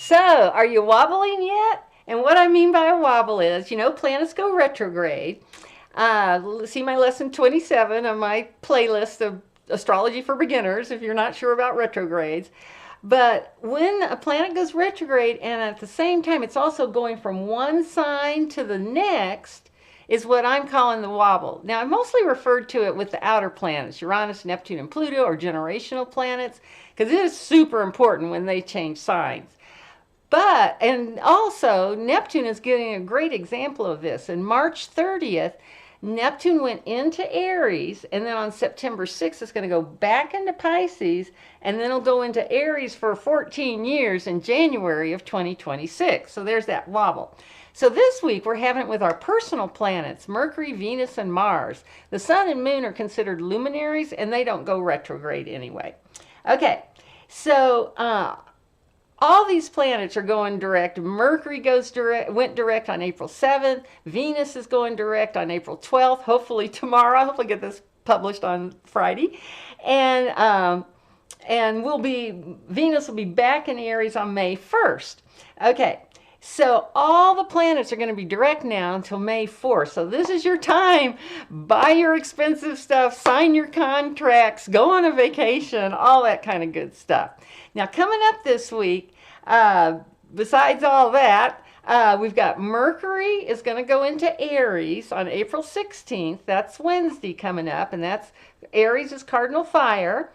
So, are you wobbling yet? And what I mean by a wobble is, planets go retrograde. See my lesson 27 on my playlist of astrology for beginners if you're not sure about retrogrades. But when a planet goes retrograde and at the same time it's also going from one sign to the next, is what I'm calling the wobble. Now, I mostly referred to it with the outer planets, Uranus, Neptune, and Pluto, or generational planets, because it is super important when they change signs. And also, Neptune is getting a great example of this. In March 30th, Neptune went into Aries, and then on September 6th, it's going to go back into Pisces, and then it'll go into Aries for 14 years in January of 2026. So there's that wobble. So this week, we're having it with our personal planets, Mercury, Venus, and Mars. The Sun and Moon are considered luminaries, and they don't go retrograde anyway. Okay, so all these planets are going direct. Mercury went direct on April 7th. Venus is going direct on April 12th. Hopefully tomorrow. Hopefully get this published on Friday. And Venus will be back in Aries on May 1st. Okay. So all the planets are going to be direct now until May 4th. So this is your time. Buy your expensive stuff, sign your contracts, go on a vacation, all that kind of good stuff. Now coming up this week, besides all that, we've got Mercury is going to go into Aries on April 16th. That's Wednesday coming up, and that's Aries is cardinal fire.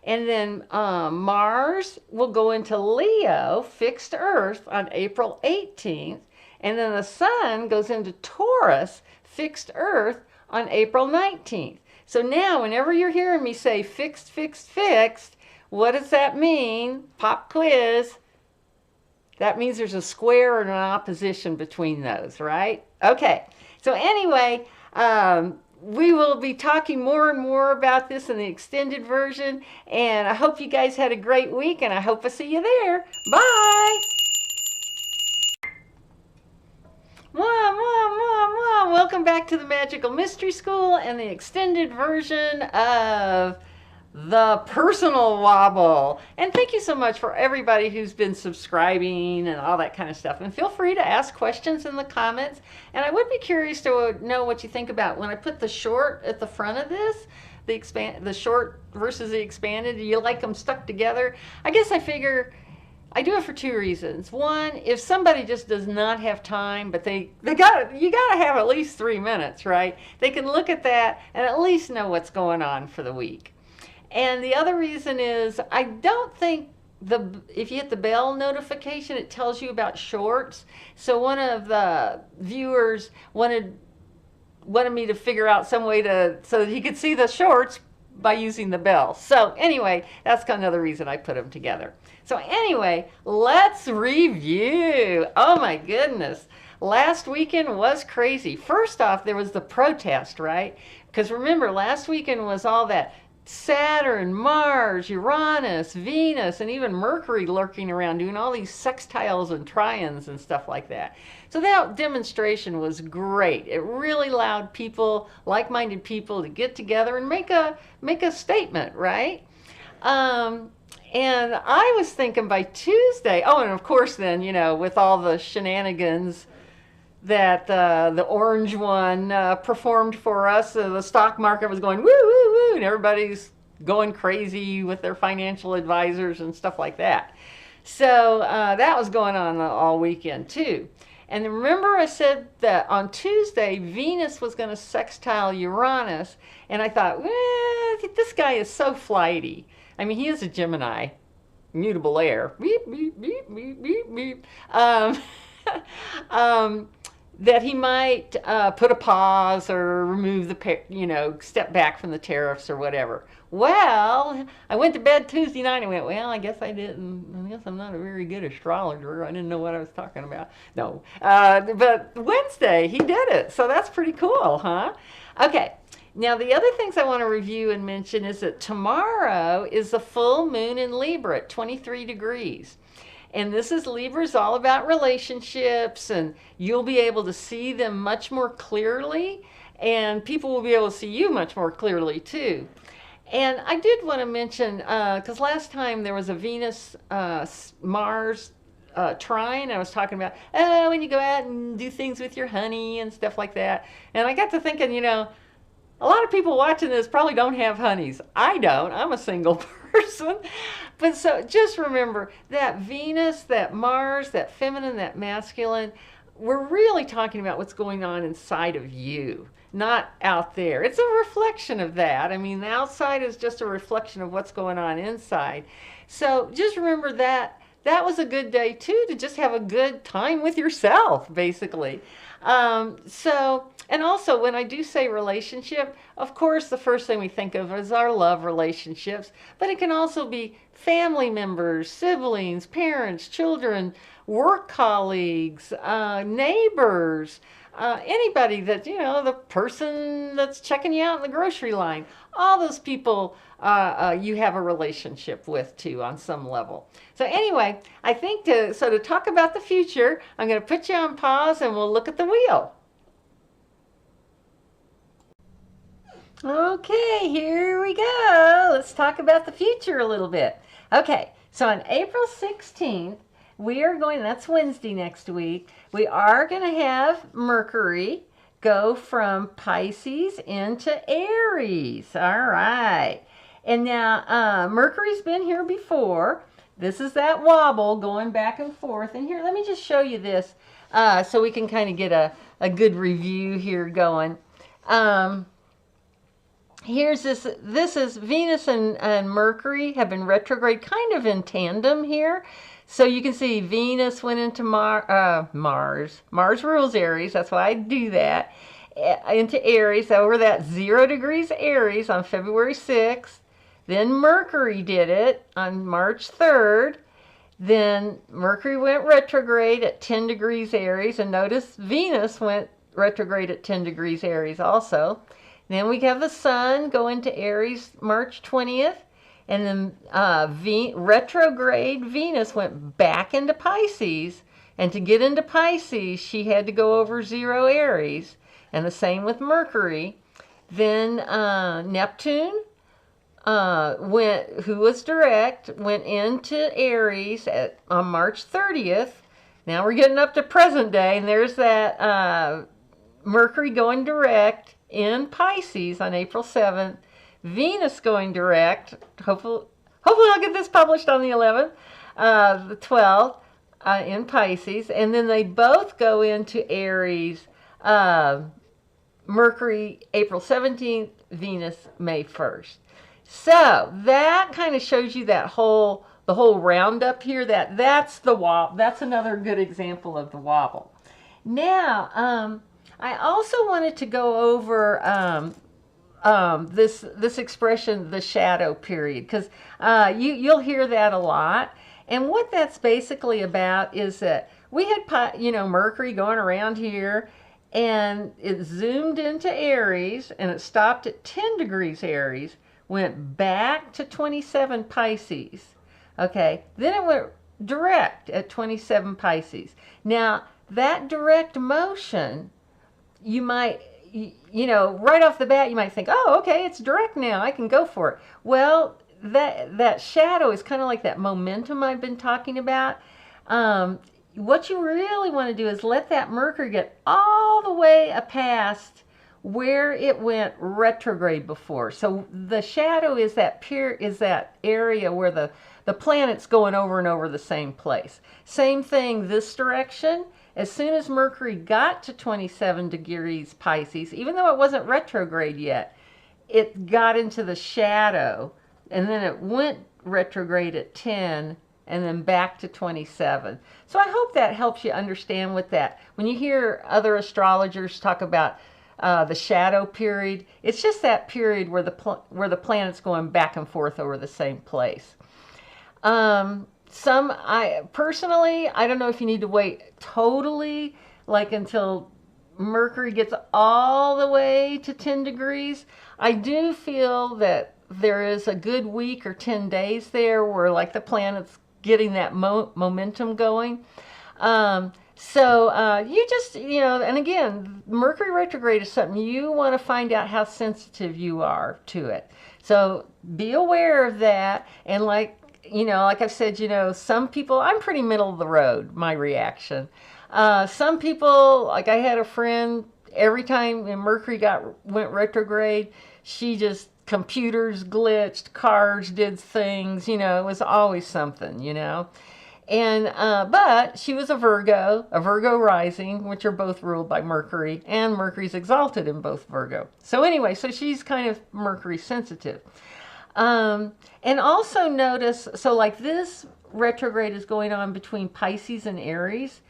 And then Mars will go into Leo, fixed Earth, on April 18th. And then the Sun goes into Taurus, fixed Earth, on April 19th. So now, whenever you're hearing me say fixed, fixed, fixed, what does that mean? Pop quiz. That means there's a square and an opposition between those, right? Okay. So anyway, we will be talking more and more about this in the extended version, and I hope you guys had a great week, and I hope I see you there. Bye! Welcome back to the Magical Mystery School and the extended version of the personal wobble. And thank you so much for everybody who's been subscribing and all that kind of stuff. And feel free to ask questions in the comments. And I would be curious to know what you think about when I put the short at the front of this, the short versus the expanded. Do you like them stuck together? I guess I figure I do it for two reasons. One, if somebody just does not have time, but you gotta have at least 3 minutes, right? They can look at that and at least know what's going on for the week. And the other reason is I don't think if you hit the bell notification, it tells you about shorts. So one of the viewers wanted me to figure out some way so that he could see the shorts by using the bell. So anyway, that's another reason I put them together. So anyway, let's review. Oh my goodness. Last weekend was crazy. First off, there was the protest, right? Because remember, last weekend was all that Saturn, Mars, Uranus, Venus, and even Mercury lurking around doing all these sextiles and trions and stuff like that. So that demonstration was great. It really allowed people, like-minded people, to get together and make a statement, right? And I was thinking by Tuesday, and of course then, with all the shenanigans that the orange one performed for us. The stock market was going woo, woo, woo, and everybody's going crazy with their financial advisors and stuff like that. So that was going on all weekend too. And remember I said that on Tuesday, Venus was going to sextile Uranus, and I thought, this guy is so flighty. I mean, he is a Gemini, mutable air. Beep, beep, beep, beep, beep, beep. That he might put a pause or remove step back from the tariffs or whatever. Well, I went to bed Tuesday night and went, I guess I didn't. I guess I'm not a very good astrologer. I didn't know what I was talking about. No. But Wednesday, he did it. So that's pretty cool, huh? Okay. Now, the other things I want to review and mention is that tomorrow is the full moon in Libra at 23 degrees. And this is Libra's all about relationships, and you'll be able to see them much more clearly, and people will be able to see you much more clearly too. And I did want to mention, because last time there was a Venus Mars trine, I was talking about, when you go out and do things with your honey and stuff like that. And I got to thinking, you know, a lot of people watching this probably don't have honeys. I don't. I'm a single person. But so just remember that Venus, that Mars, that feminine, that masculine, we're really talking about what's going on inside of you, not out there. It's a reflection of that. I mean, the outside is just a reflection of what's going on inside. So just remember that that was a good day too, to just have a good time with yourself, basically. And also when I do say relationship, of course, the first thing we think of is our love relationships, but it can also be family members, siblings, parents, children, work colleagues, neighbors, anybody that, you know, the person that's checking you out in the grocery line, all those people you have a relationship with too on some level. So anyway, I think to talk about the future, I'm going to put you on pause and we'll look at the wheel. Okay, here we go. Let's talk about the future a little bit. Okay, so on April 16th, we are going, that's Wednesday next week, we are going to have Mercury go from Pisces into Aries. All right. And now Mercury's been here before. This is that wobble going back and forth. And here, let me just show you this so we can kind of get a good review here going. Here's this is Venus and Mercury have been retrograde kind of in tandem here. So you can see Venus went into Mars. Mars rules Aries, that's why I do that. Into Aries, over that 0 degrees Aries on February 6th. Then Mercury did it on March 3rd. Then Mercury went retrograde at 10 degrees Aries. And notice Venus went retrograde at 10 degrees Aries also. Then we have the Sun go into Aries March 20th. And then retrograde Venus went back into Pisces. And to get into Pisces, she had to go over 0 Aries. And the same with Mercury. Then Neptune, who was direct, went into Aries on March 30th. Now we're getting up to present day. And there's that Mercury going direct in Pisces on April 7th. Venus going direct. Hopefully I'll get this published on the 11th, the 12th in Pisces. And then they both go into Aries. Mercury April 17th, Venus May 1st. So that kind of shows you that the whole roundup here. That's the wobble. That's another good example of the wobble. Now, I also wanted to go over this expression, the shadow period, because you'll hear that a lot. And what that's basically about is that we had, Mercury going around here, and it zoomed into Aries, and it stopped at 10 degrees Aries, went back to 27 Pisces. Okay, then it went direct at 27 Pisces. Now, that direct motion, you might, right off the bat, you might think, oh, okay, it's direct now, I can go for it. Well, that shadow is kind of like that momentum I've been talking about. What you really want to do is let that Mercury get all the way past where it went retrograde before. So the shadow is that area where the planet's going over and over the same place. Same thing this direction. As soon as Mercury got to 27 degrees Pisces, even though it wasn't retrograde yet, it got into the shadow, and then it went retrograde at 10 and then back to 27. So I hope that helps you understand what that, when you hear other astrologers talk about the shadow period, it's just that period where the planet's going back and forth over the same place. Personally, I don't know if you need to wait totally like until Mercury gets all the way to 10 degrees. I do feel that there is a good week or 10 days there where like the planet's getting that momentum going. You just, and again, Mercury retrograde is something you want to find out how sensitive you are to it. So be aware of that. And like you know, like I've said, you know, some people, I'm pretty middle of the road, my reaction. Some people, like I had a friend, every time Mercury went retrograde, she just, computers glitched, cars did things, you know, it was always something, you know. And but she was a Virgo rising, which are both ruled by Mercury, and Mercury's exalted in both Virgo. So anyway, so she's kind of Mercury sensitive. And also notice, so like this retrograde is going on between Pisces and Aries.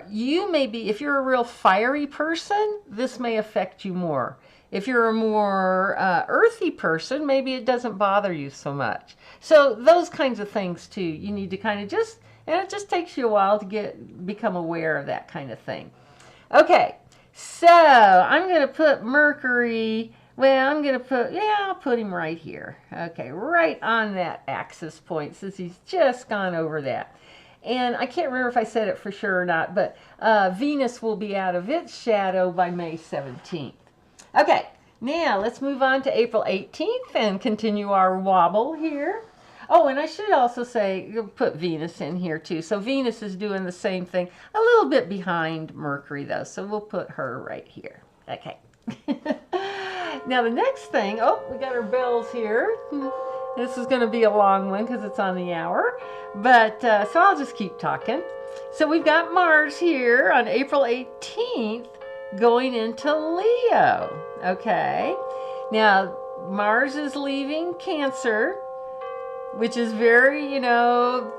You may be, if you're a real fiery person, this may affect you more. If you're a more earthy person, maybe it doesn't bother you so much. So those kinds of things too, you need to kind of just, and it just takes you a while to become aware of that kind of thing. Okay, so I'm going to put Mercury, well, I'm going to put, yeah, I'll put him right here. Okay, right on that axis point, since he's just gone over that. And I can't remember if I said it for sure or not, but Venus will be out of its shadow by May 17th. Okay, now let's move on to April 18th and continue our wobble here. Oh, and I should also say, put Venus in here too. So Venus is doing the same thing, a little bit behind Mercury though, so we'll put her right here. Okay. Now the next thing, oh, we got our bells here. This is going to be a long one because it's on the hour, but so I'll just keep talking. So we've got Mars here on April 18th going into Leo. Okay, now Mars is leaving Cancer, which is very, you know,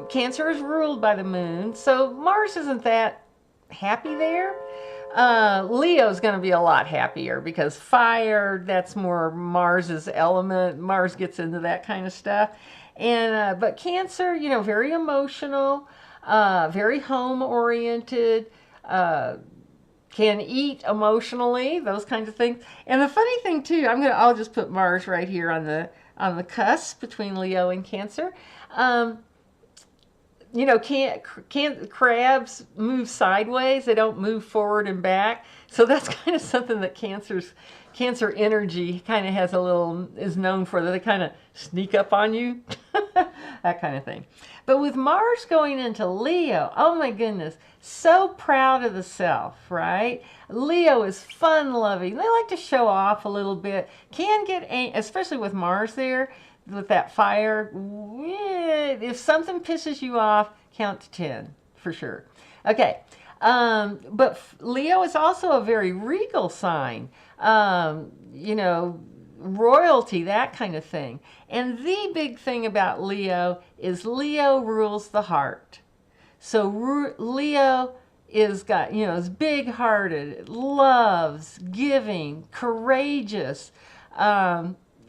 Cancer is ruled by the moon, so Mars isn't that happy there. Leo's going to be a lot happier because fire, that's more Mars's element. Mars gets into that kind of stuff. And but Cancer, you know, very emotional, very home oriented, can eat emotionally, those kinds of things. And the funny thing too, I'll just put Mars right here on the cusp between Leo and Cancer. You know, crabs move sideways. They don't move forward and back. So that's kind of something that Cancer energy kind of is known for, that they kind of sneak up on you. That kind of thing. But with Mars going into Leo, oh my goodness, so proud of the self, right? Leo is fun-loving. They like to show off a little bit. Can get, especially with Mars there, with that fire, if something pisses you off, count to 10 for sure. Okay, but Leo is also a very regal sign, you know, royalty, that kind of thing. And the big thing about Leo is Leo rules the heart. So Leo is big-hearted, loves, giving, courageous.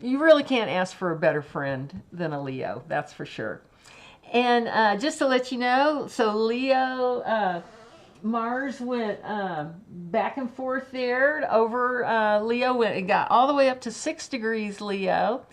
You really can't ask for a better friend than a Leo, that's for sure. And just to let you know, so Leo, Mars went back and forth there over Leo, it got all the way up to 6 degrees Leo,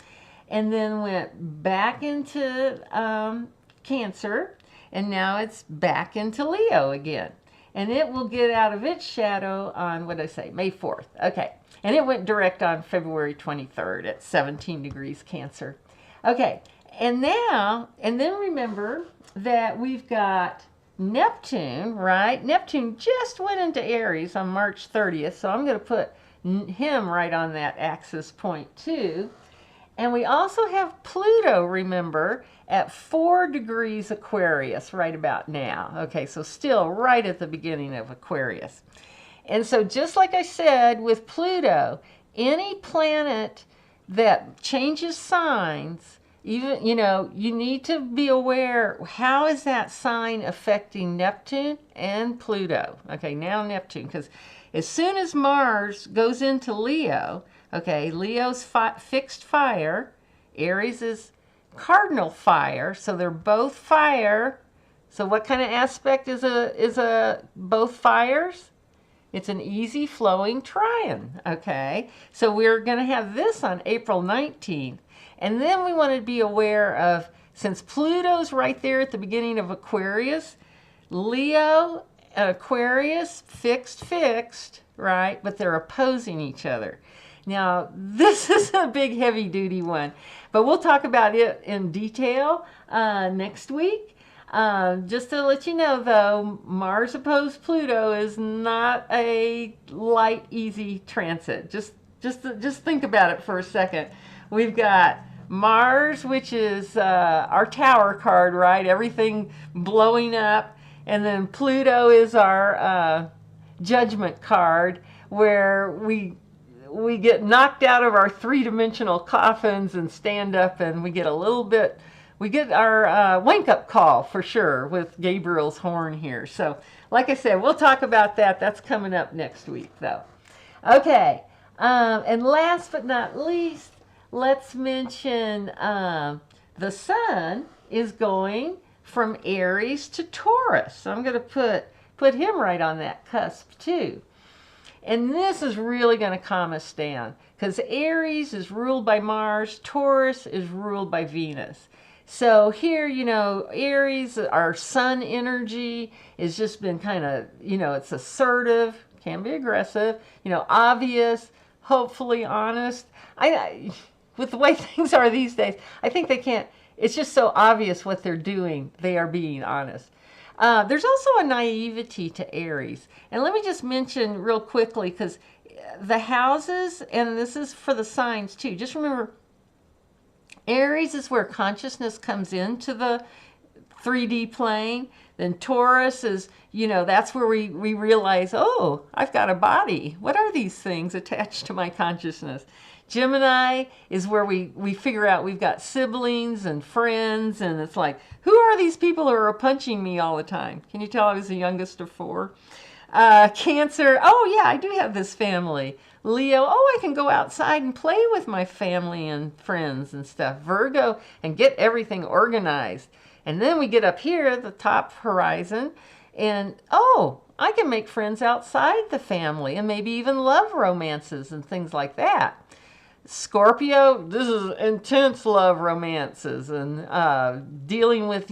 and then went back into Cancer, and now it's back into Leo again. And it will get out of its shadow on, what did I say, May 4th. Okay. And it went direct on February 23rd at 17 degrees Cancer. Okay. And then remember that we've got Neptune, right? Neptune just went into Aries on March 30th. So I'm going to put him right on that axis point too. And we also have Pluto, remember, at 4 degrees Aquarius right about now. Okay, so still right at the beginning of Aquarius. And so just like I said with Pluto, any planet that changes signs, even, you know, you need to be aware, how is that sign affecting Neptune and Pluto? Okay, now Neptune, because as soon as Mars goes into Leo, okay, Leo's fixed fire, Aries is cardinal fire, so they're both fire. So what kind of aspect is both fires? It's an easy flowing trine, okay? So we're going to have this on April 19th. And then we want to be aware of, since Pluto's right there at the beginning of Aquarius, Leo and Aquarius fixed, right? But they're opposing each other. Now, this is a big heavy duty one, but we'll talk about it in detail next week. Just to let you know, though, Mars opposed Pluto is not a light, easy transit. Just think about it for a second. We've got Mars, which is our tower card, right? Everything blowing up. And then Pluto is our judgment card, where we get knocked out of our three-dimensional coffins and stand up, and we get our wake-up call for sure with Gabriel's horn here. So, like I said, we'll talk about that. That's coming up next week, though. Okay, and last but not least, let's mention the Sun is going from Aries to Taurus. So I'm going to put him right on that cusp too. And this is really going to calm us down, because Aries is ruled by Mars, Taurus is ruled by Venus. So here, Aries, our sun energy, has just been kind of, it's assertive, can be aggressive, obvious, hopefully honest. With the way things are these days, I think it's just so obvious what they're doing. They are being honest. There's also a naivety to Aries. And let me just mention real quickly, because the houses, and this is for the signs too, just remember, Aries is where consciousness comes into the 3D plane. Then Taurus is, that's where we realize, oh, I've got a body. What are these things attached to my consciousness? Gemini is where we figure out we've got siblings and friends, and it's like, who are these people who are punching me all the time? Can you tell I was the youngest of 4? Cancer, oh yeah, I do have this family. Leo, oh, I can go outside and play with my family and friends and stuff. Virgo, and get everything organized. And then we get up here at the top horizon, and oh, I can make friends outside the family, and maybe even love romances and things like that. Scorpio, this is intense love romances and dealing with,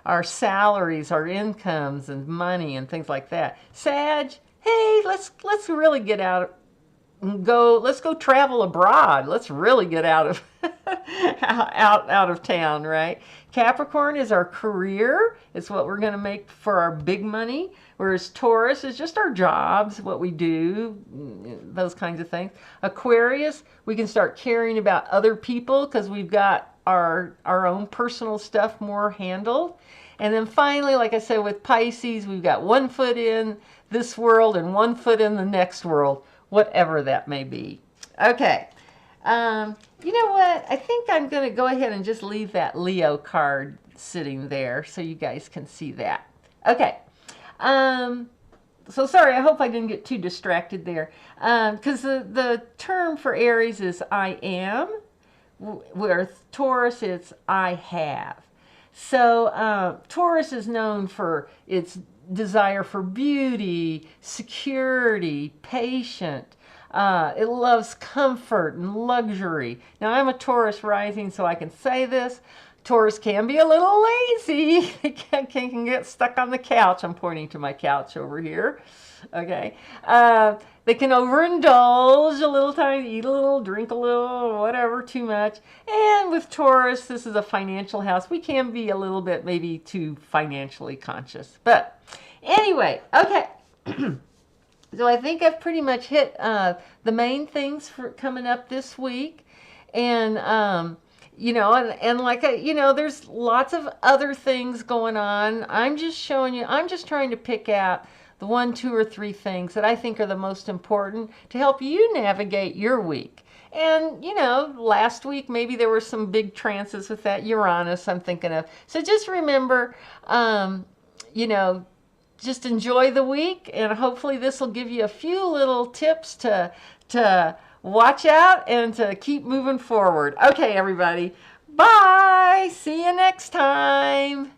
our salaries, our incomes and money and things like that. Sag, hey, let's really get out and go. Let's go travel abroad. Let's really get out of out of town, right? Capricorn is our career. It's what we're going to make for our big money. Whereas Taurus is just our jobs, what we do, those kinds of things. Aquarius, we can start caring about other people because we've got our own personal stuff more handled. And then finally, like I said, with Pisces, we've got 1 foot in this world and 1 foot in the next world, whatever that may be. Okay. You know what? I think I'm going to go ahead and just leave that Leo card sitting there so you guys can see that. Okay. So sorry, I hope I didn't get too distracted there. Because the term for Aries is I am, where Taurus it's I have. So Taurus is known for its desire for beauty, security, patient. It loves comfort and luxury. Now, I'm a Taurus rising, so I can say this. Taurus can be a little lazy. They can get stuck on the couch. I'm pointing to my couch over here. Okay. They can overindulge a little time, eat a little, drink a little, whatever, too much. And with Taurus, this is a financial house. We can be a little bit maybe too financially conscious. But anyway, okay. So I think I've pretty much hit the main things for coming up this week. And, and like, there's lots of other things going on. I'm just showing you, I'm just trying to pick out the 1, 2, or 3 things that I think are the most important to help you navigate your week. And, last week, maybe there were some big trances with that Uranus I'm thinking of. So just remember, just enjoy the week, and hopefully this will give you a few little tips to watch out and to keep moving forward. Okay, everybody. Bye. See you next time.